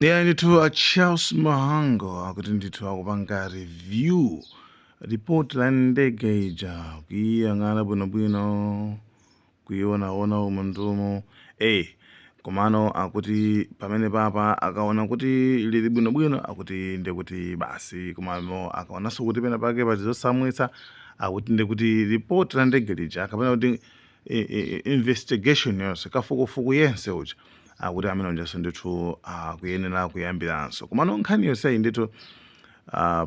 Yeah, ndithu Charles Mahango akuti ndithu akupanga review report la ndege ija kuyiyang'ana bwinobwino kuyiona umundumu komano akuti pamene papa akaona kuti lili bwinobwino akuti ndekuti basi komano akaonanso kuti pena pake pachizosamwitsa akuti ndekuti report la ndege lija kapena kuti investigation yonse kafukufuku yense uja akuti amene onjenso ndithu kuyenera kuyambiranso komano nkhani yonseyi ndithu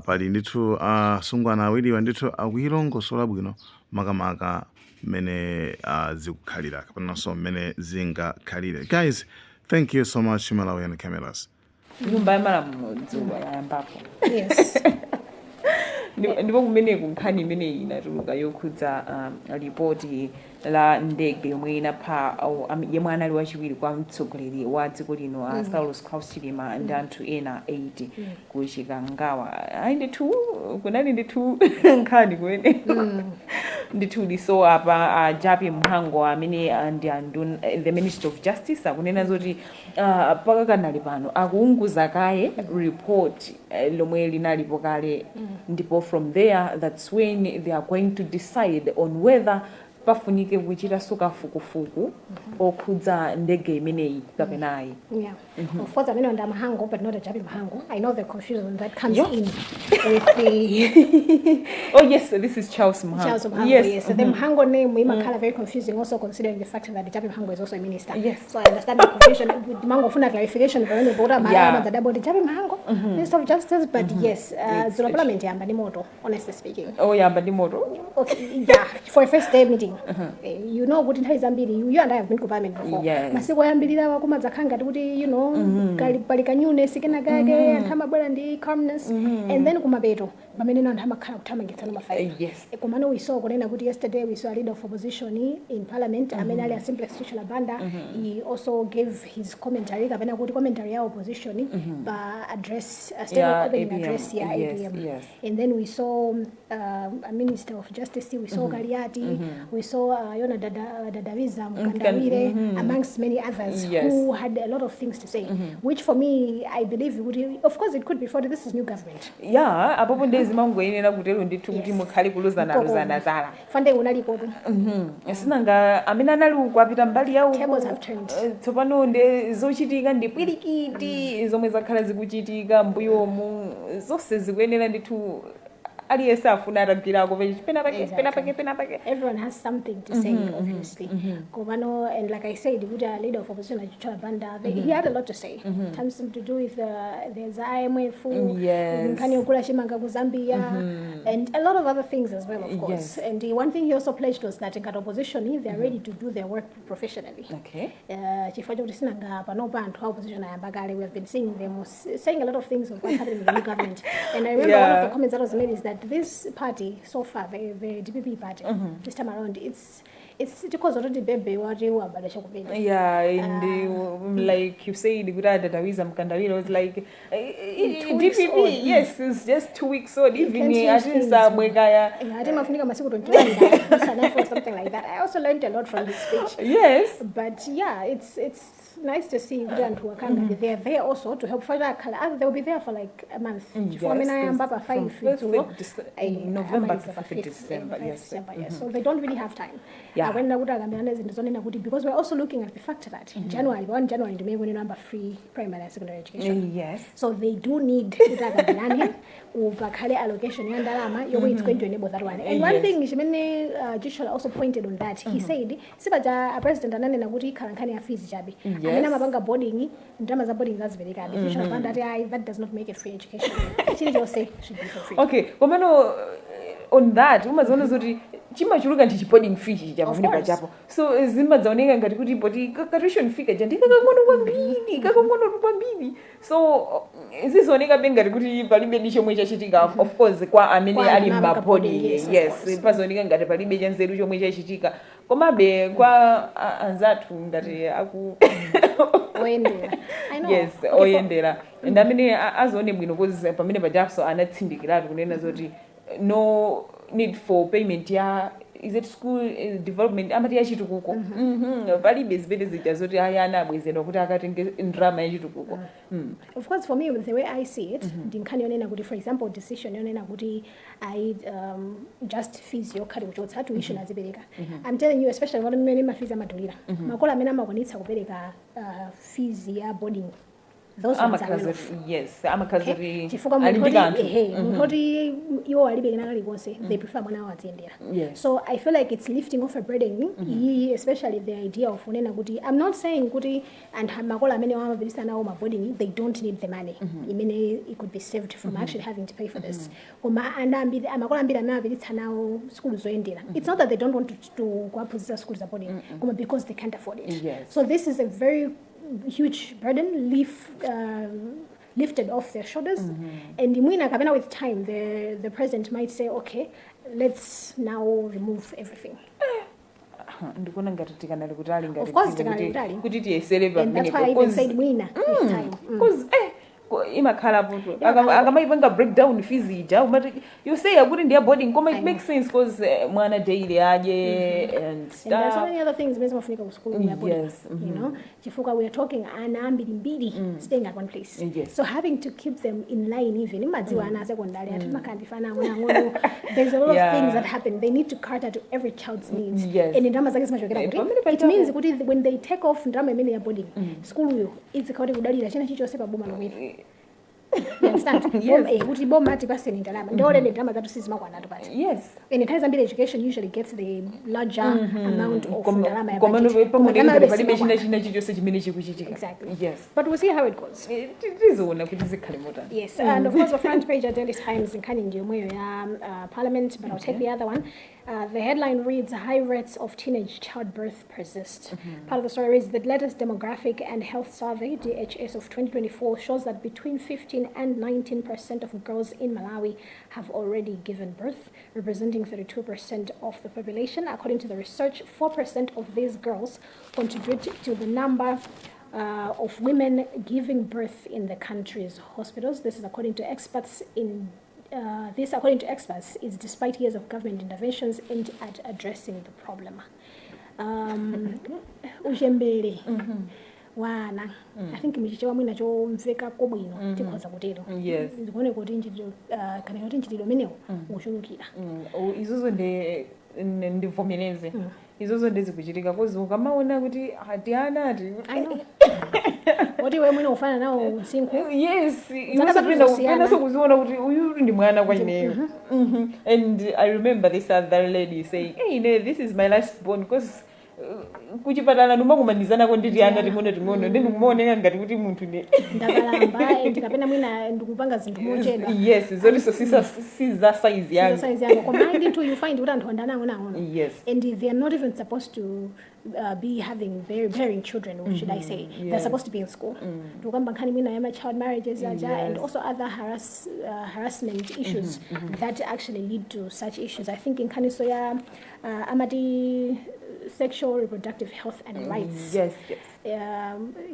pali ndithu asungwana awiriwa ndithu akuyilongosola bwino makamaka mmene zikukhalira kapenanso mmene zingakhalire. Guys, thank you so much Malawi and cameras. Nyumba yamalamulo dzuwa yayambapo. Yes. Ndipo kumene kunkhani imene inatuluka yokhudza ripoti la ndege yomwe inapha yemwe anali wachiwiri kwa mtsogoleri wa dziko lino Saulus Klaus Chilima ndi anthu ena 8 ku Chikangawa. Ayi ndithu kunali ndithu nkhani kwene ndithu liso apa Japi Mhango amene ndi the Minister of Justice akunena zoti pakakanali pano akuunguza kaye report lomwe linalipo kale ndipo from there that's when they are going to decide on whether pafunike kuchita sukafukufuku okhudza ndege imeneyi kapenayi. Yeah. Of course, I mean, under Mahango, but not a Jabi Mahango. I know the confusion that comes in with the... Oh, yes, this is Charles Mahango. Charles Mahango, yes. The Mahango name, we might very confusing, also considering the fact that the Jabi Mahango is also a minister. Yes. So I understand the confusion. With Mahango, for clarification, when you brought up the Jabi Mahango, Minister of Justice, but yes, Parliament, honestly speaking. Oh, yeah, but the model. Okay, yeah, for a first day meeting. You know, what in Zambia, you and I have been to Parliament before. Yes. Masiwa yambirira wakuma zakanga kuti, you know, kalipalikanyu sikena gage antama bwela ndi calmness and then kumabeto pamene anthu amakhala kuthamangitsana mafaili. Yes. Komano we saw kunena kuti yesterday we saw a leader of opposition in Parliament amene ali Assembly Constitutional Banda. He also gave his commentary kapena kuti commentary ya opposition ba address a statement opening address ya ABM. Yes. And then we saw a Minister of Justice, we saw Galiati, we saw Yona Dadawiza Mkandawire, amongst many others who had a lot of things to say, which for me, I believe, of course it could be for this is new government. Yeah, apopo ndezi mango inena kutelo ndithu kuti mukhali kuluzana zala. Fande unali kodo. Sinanga amene anali ukwapita mbali yawo. Tables have turned. Tsopano nde zochitika ndi pwirikiti zomwe zakhala zikuchitika mbuyomu zonse zikuyenera ndithu aliyese afuna atagwirako pena pake. Everyone has something to say, obviously. Governor, and like I said, with a leader of opposition like Chicha Banda, he had a lot to say. It has something to do with there's IMF, nkhani yokula chimanga ku Zambia, and a lot of other things as well, of course. And the one thing he also pledged was that in opposition, they are ready to do their work professionally. Okay. We have been seeing them saying a lot of things of what's happening in the new government. And I remember one of the comments that was made is that this party so far, the DPP party, this time around, it's because already baby yeah, and like you said, Dadawiza Mkandawire was like DPP, yes, it's just 2 weeks old. Even something like that. I also learned a lot from his speech. Yes, but yeah, it's nice to see Grant who are they're there also to help further. They'll be there for like a month. November to December. Yes. So they don't really have time. Yeah. Because we're also looking at the fact that in January, 1 January, to make one number free primary and secondary education. Yes. So they do need allocation it's going to enable that one. And one thing Jishol also pointed on that. He said, Sibaja President Anane Naguti Karankani fees Jabi. And then boarding drama boarding that's very good. That does not make it free education. Actually you'll say should be for free. Okay, on that, umazona zoti chimachuluka ndi boarding fee chapafunika chapo. So zimadzaoneka ngati kuti body tuition fee kakang'ono kwambiri. So zizooneka ngati kuti palibe ndi chomwe chachitika, of course kwa amene ali mabody. Yes, pazooneka ngati palibe chanzeru chomwe chachitika. Komabe kwa anzathu ngati aku oyendera. I know. Yes, oyendera. And amene azoone bwino because pamene pajaso anatsindikiratu kunena zoti no need for payment ya is it school development amati yachitukuko palibe zimene zija zoti ayana abwezedwa kuti akatenge ndrama yachitukuko. Of course, for me, the way I see it, nkhani yonena kuti, for example, decision yonena kuti I just fees yokhali kuchotsa tuition azipereka. I'm telling you, especially when many ma fees amadulira. Makolo amene amakwanitsa kupereka fees ya boarding. Those ones are well off. Yes, amakaziri mukoti iwo alibe nakali konse, they prefer mwana waziendera. Yes. So I feel like it's lifting off a burden, especially the idea of unena kuti, I'm not saying kuti and makola amene wamapitisa nawo ma boarding, they don't need the money. Imene it could be saved from actually having to pay for this. Koma makola ambiri amene amapitisa nawo school zoendera. It's not that they don't want to go up with schools za boarding, koma because they can't afford it. Yes. So this is a very huge burden lifted off their shoulders, and with time the president might say, okay, let's now remove everything. Of course, and that's why I even said with time. Because imakhala puto akamaipanga breakdown fees ija you say akuti ndiya boarding koma it makes sense because mwana daily aje and stuff. And there's so many other things mezofunika ku school we are boarding. Yes. You know, chifuka we are talking ana ambiri staying at one place. Yes. So having to keep them in line even imadziwa ana secondary atimakandifana ngono there's a lot of things that happen. They need to cater to every child's needs. Yes. And ndama zake simachokera kuti it means kuti when they take off ndama imene ya boarding school yo it's kuti kudalira china chichose pa boma lomwe. You understand? Yes. Kuti boma ati paseni ndalama ndole ndalama zatu sizimakwana atupati. Yes. And ties ambiri education usually gets the larger amount of ndalama ya budget. Exactly. Yes. But we'll see how it goes. Yes. And of course the front page at Daily Times nkhani ndiyo mweyo ya Parliament, but I'll take the other one. The headline reads, high rates of teenage childbirth persist. Part of the story is the latest demographic and health survey, DHS of 2024, shows that between 15 and 19% of girls in Malawi have already given birth, representing 32% of the population. According to the research, 4% of these girls contribute to the number of women giving birth in the country's hospitals. This is according to experts according to experts, is despite years of government interventions aimed at addressing the problem. Ujembele wana I think michichewa mwina cho mveka kobwino tikhoza kutero. Yes. Ndikone kuti nchitiro kana kuti nchitiro menewo ushulukira. Izozo ndivomereze. Izozo ndezikuchitika kozi ukamaona kuti hatiana ati. I know. What iwe mwina ufana nawo sinku? Yes. Pena sokuziona kuti uyu ndi mwana kwa ineyo. And I remember this other lady saying, hey, this is my last born because kuchipatala ndomakumanizana ko nditi ana ting'ono ndikumuoneka ngati kuti munthu ne ndakalamba ndikapena mwina ndikupanga zinthu mochedwa. Yes, zoliso siza size yangu. Size yangu. Command to you find kuti anthu andanaona. Yes. And they are not even supposed to be bearing children, or should I say. Yes. They're supposed to be in school. Tukamba nkhani mwina ya child marriages and also other harassment issues that actually lead to such issues. I think in nkhani so ya amati sexual reproductive health and rights. Yes.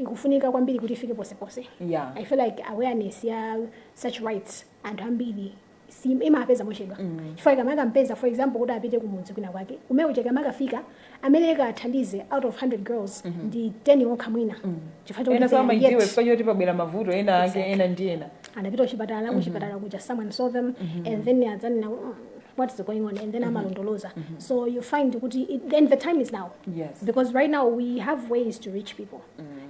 Ikufunika kwambiri kuti ifike pose. Yeah. I feel like awareness ya such rights and ambiri imapeza mochedwa. Chifukwa kama mpeza for example kuti apite kumunzi kwina kwake umeuche kama kafika ameleka athandize out of 100 girls ndi 10 okha mwina. Chifukwa ena sama idziwe fanya kuti pabwera mavuto ena ake ena ndiena anapita kuchipatala kuja someone saw them and then yazanina what's going on, and then amalondoloza. So you find then the time is now. Yes. Because right now we have ways to reach people.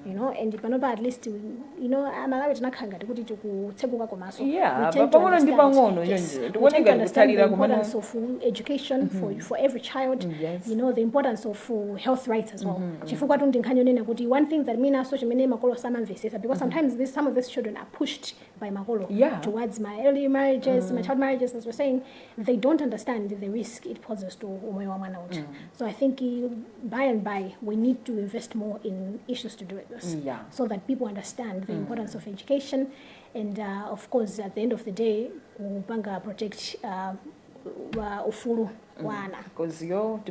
You know, and panoba at least amalawi tinakhanga kuti tikutseguka komaso. Yeah, but pang'ono ndi pang'ono yonje. Tikuoneka kutalira kumana the importance of education for every child. Yes. You know, the importance of health rights as well. Chifukwa tundi nkhani yonena kuti one thing that mina so chimene makolo samamvesesa, because sometimes some of these children are pushed by makolo towards my early marriages, my child marriages, as we're saying. They don't understand the risk it poses to umoyo wa mwana uchi. So I think by and by we need to invest more in issues to do with this, so that people understand the importance of education, and of course at the end of the day upanga protect ufulu wana. Because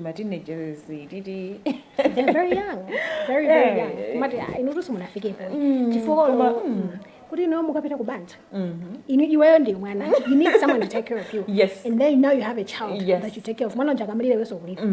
my teenagers they're very young, very young. Mati inurusu munafike po. Chifukwa kuti no mukapita kubanja iweyo ndi mwana, you need someone to take care of you. Yes. And then now you have a child that you take care of. Mwana ujakamilire weso kulipa.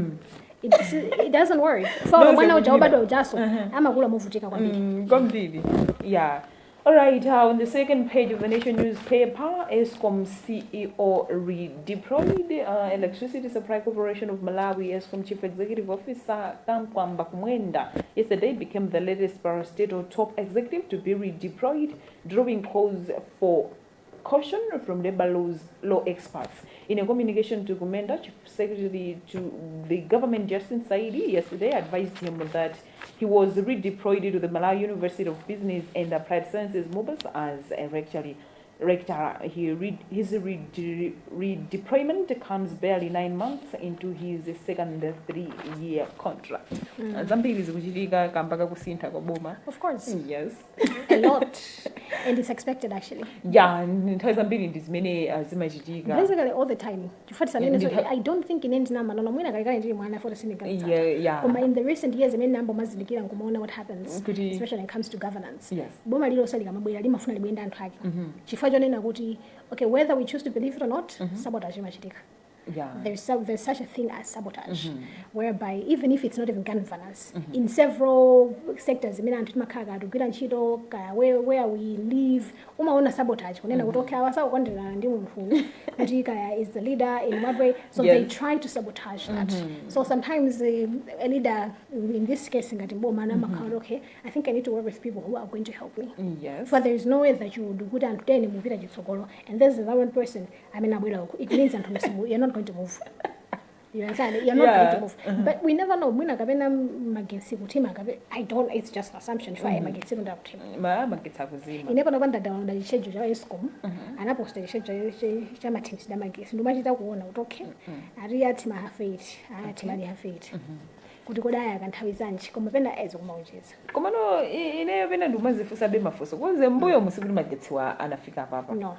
It doesn't work. So mwana ujawabado ujaso amakula muvutika kwambiri. Kwambiri. Yeah. All right, on the second page of the Nation newspaper, ESCOM CEO redeployed. Electricity Supply Corporation of Malawi, ESCOM Chief Executive Officer Kamkwamba Kumwenda, yesterday became the latest parastatal top executive to be redeployed, drawing calls for caution from labor law experts. In a communication to Kumwenda, Chief Secretary to the government, Justin Saidi, yesterday advised him that he was redeployed to the Malawi University of Business and Applied Sciences, MOBUS, as a rector. His redeployment comes barely 9 months into his second 3-year contract. Zambiri zikuchitika kampaka kusintha kwa boma. Of course. Yes. A lot. And it's expected actually. Yeah, nthawi zambiri ndizimene zimachitika. Basically all the time. So I don't think in number no mwina kalekale ndiri mwana for the yeah. In the recent years imene nambo mazilikira nkumaona what happens, especially when it comes to governance. Yes. Boma lilo salika mabwera limafuna libwenda anthu ake. Chifukwa chonena kuti okay, whether we choose to believe it or not, sabotage imachitika. Yeah. There's such a thing as sabotage, whereby even if it's not even governance, in several sectors, where we live, umaona sabotage. Is the leader in what way? So they try to sabotage that. So sometimes a leader, in this case, okay, I think I need to work with people who are going to help me. Yes. For there is no way that you would do good and and there's the one person, it means you're not going to move. You understand? You're not going to move. But we never know. I don't, it's just an assumption. If I am against him, you never know when the schedule is come. And I post the schedule, Matis, the Magis, no matter what, okay. I read my fate, I had fate. Kudikodaya kantawizanchi komapenda ezo kumaucheza. Komano inayopenda ndumazifusa be mafuso. Kwanza mbuyo musikuli magetsi anafika papa. No.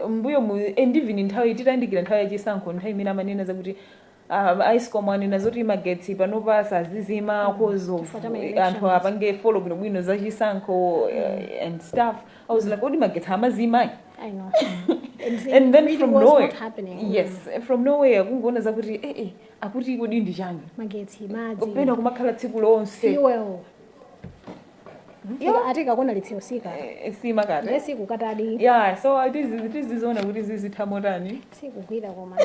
Mbuyo and even nthawi titandikira nthawi yachisankho nthawi imene amanena zakuti ISCOM anena zoti magetsi panopa sazizima kozo anthu apange follow bwino za chisankho and stuff. I was like, odi magetsi amazima. I know. And then really from was nowhere, not happening. yes, from nowhere kungoona zakuti akuti kodi ndi chani. Magetsi madzi. Kupenda kumakhala tsiku lonse. Fuel. Atika kona litsiyosika. Sima kati. Lesiku katadi. Yeah, so tizizona kuti zizithamotani. Sikugwira koma.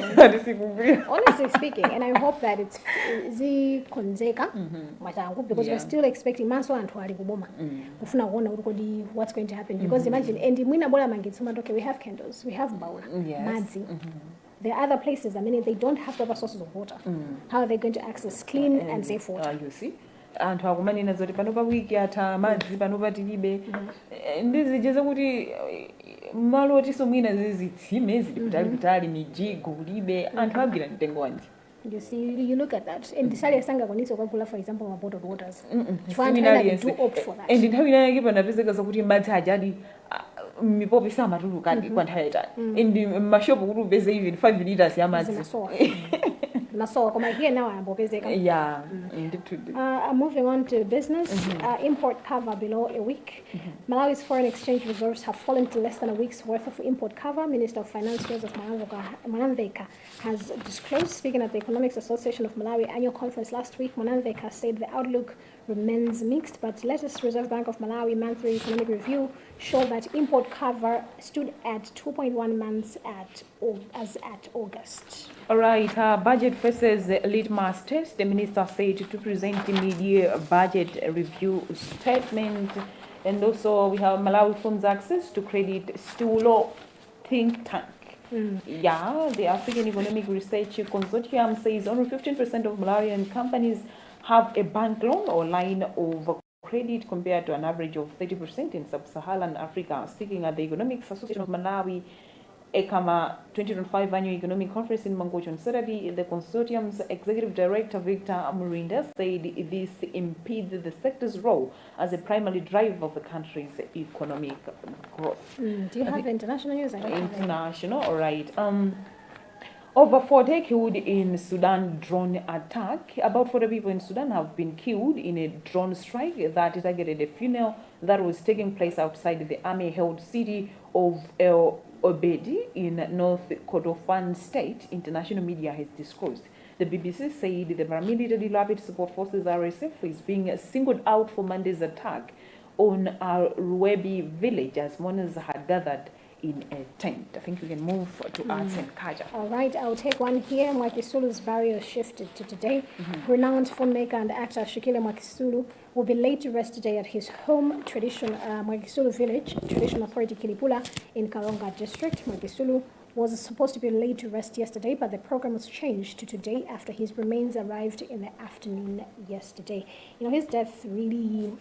Sikugwira. Honestly speaking, and I hope that it's zikonzeka matangu because we're still expecting maso anthu ali kuboma. Kufuna kuona kuti what's going to happen because imagine and mwina bola magetsi okay, we have candles, we have bowl, madzi. There are other places, I mean, they don't have proper sources of water. How are they going to access clean and safe water? You see? Anthu akumanena zoti panopa wiki atha madzi panopa tilibe. Ndizijeza kuti malo otiso mwina zizitsime zilipitali mijigo kulibe anthu agwira mtengo wanji. You see, you look at that. And disali asanga kwanisa ukakula for example bottled waters. Seminary do opt for that. And nthawi inayo kipa napezeka zakuti madzi ajadi mipopi samatulu kadi kwa nthawi itali. And mashopu kuti upeze even 5 liters ya madzi. So here now I'm yeah. Moving on to business, import cover below a week. Malawi's foreign exchange reserves have fallen to less than a week's worth of import cover. Minister of Finance Joseph Manamveka has disclosed, speaking at the Economics Association of Malawi annual conference last week. Manamveka said the outlook remains mixed, but latest Reserve Bank of Malawi monthly economic review showed that import cover stood at 2.1 months as at August. All right, budget faces litmus test. The minister said to present the mid-year budget review statement. And also we have Malawi funds access to credit still think tank. Yeah, the African Economic Research Consortium says only 15% of Malawian companies have a bank loan or line of credit compared to an average of 30% in sub-Saharan Africa. Speaking at the Economics Association of Malawi, ECAMA 2025 Annual Economic Conference in Mangochi on Saturday, the consortium's executive director Victor Amurinda said this impedes the sector's role as a primary driver of the country's economic growth. Do you have international news? International, all right. Over 40 killed in Sudan drone attack. About 40 people in Sudan have been killed in a drone strike that targeted a funeral that was taking place outside the army-held city of El Obedi in North Kordofan state, international media has disclosed. The BBC said the paramilitary Rapid Support Forces RSF is being singled out for Monday's attack on Ruebi village as mourners had gathered in a tent. I think we can move to arts and culture. All right, I'll take one here. Mwakisulu's barrier shifted to today. Renowned filmmaker and actor Shikile Mwakisulu will be laid to rest today at his home, Mwakisulu village, Traditional Authority Kilipula in Karonga district. Mwakisulu was supposed to be laid to rest yesterday, but the program was changed to today after his remains arrived in the afternoon yesterday. You know, his death really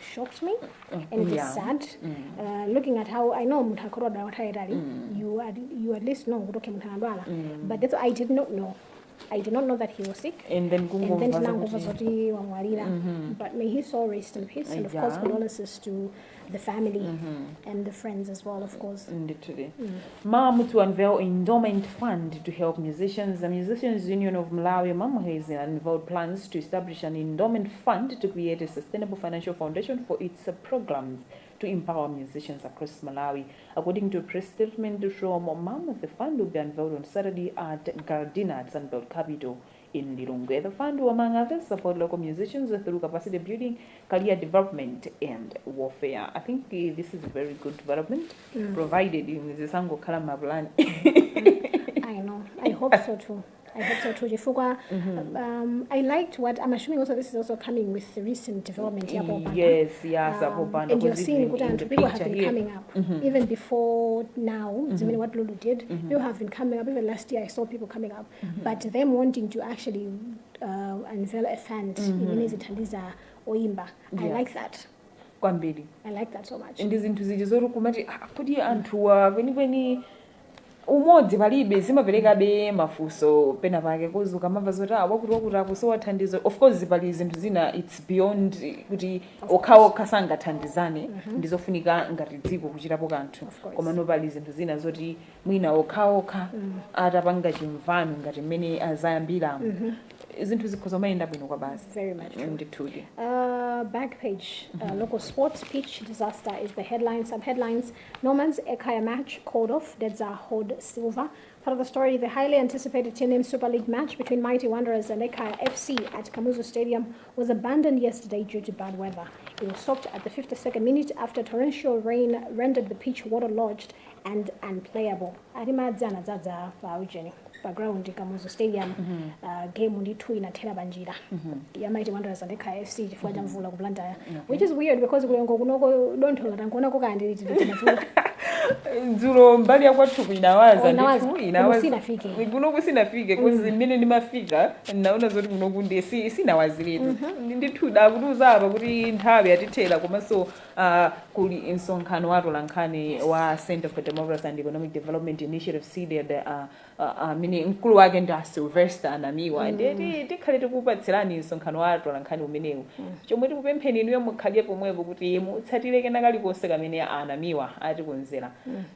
shocked me, and it is sad. Looking at how I know you at least know but that's what I did not know. I did not know that he was sick. And then but may his soul rest in peace, and of course condolences to the family and the friends as well, of course. Mom to unveil endowment fund to help musicians. The Musicians Union of Malawi, Mama, has unveiled plans to establish an endowment fund to create a sustainable financial foundation for its programs to empower musicians across Malawi. According to a press statement from Mom, the fund will be unveiled on Saturday at Gardena at Sunbelt Capital in Lilongwe. The fund will, among others, support local musicians through capacity building, career development, and warfare. I think this is a very good development, provided in the Sango Kalamablan. I know. I hope so too. I hope so too. I liked what I'm assuming also this is also coming with the recent development here. Yes, and you're seeing good people have been coming up even before now. What Lulu did, people have been coming up. Even last year, I saw people coming up, but them wanting to actually unveil a fund. Oimba. I like that. I like that so much. And this into put antu umodzi palibe zimapereka be mafuso pena pake kuzuka mava zoti wakuti so wathandizo. Of course pali zinthu zina it's beyond kuti okhawo kasangathandizane ndizofunika ngati dziko kuchitapo kanthu koma no pali zinthu zina zoti mwina okhawo atapanga chimvano ngati mmene azayambira zinthu zikhoza mayenda bwino kwa basi. Very much ndithuti. Back page, local sports pitch disaster is the headline. Some headlines: Norman's Ekaya match called off. Dedza Hod Silva. Part of the story: the highly anticipated 10-name Super League match between Mighty Wanderers and Ekaya FC at Kamuzu Stadium was abandoned yesterday due to bad weather. It was stopped at the 52nd minute after torrential rain rendered the pitch waterlogged and unplayable. Arimadzana Zaza Vaujeni. Background Kamuzu Stadium game ndithu inathela banjira ya Mighty Wanderers and KFC chifukwa mvula kublanda, which is weird because kulengo kunoko donthola tankuona kokandi mvula dzulo mbali ya kwathu kuinawaza sinafike kuno sinafike because mmene ndimafika naona zoti kuno kunde sinawaziretu ndithu dakutuza apa kuti nthawi yatithela komanso kuli msonkhano wa nkhani wa Center for Democracy and Economic Development Initiative seeded mini mkulu wake nda Sylvester Anamiwa ndeti tikhale tikupatserani msonkhano wa nkhani umenewu chomwe tikupempheni niyo mukhale pomwepo kuti mutsatire kenakali konse kamene Anamiwa atikonzera.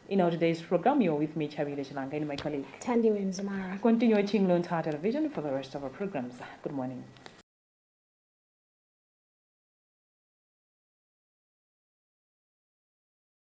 In our today's program, you're with me, Chabile Chilanga, and my colleague Tandi Wimzamara. Continue watching Lone Star Television for the rest of our programs. Good morning.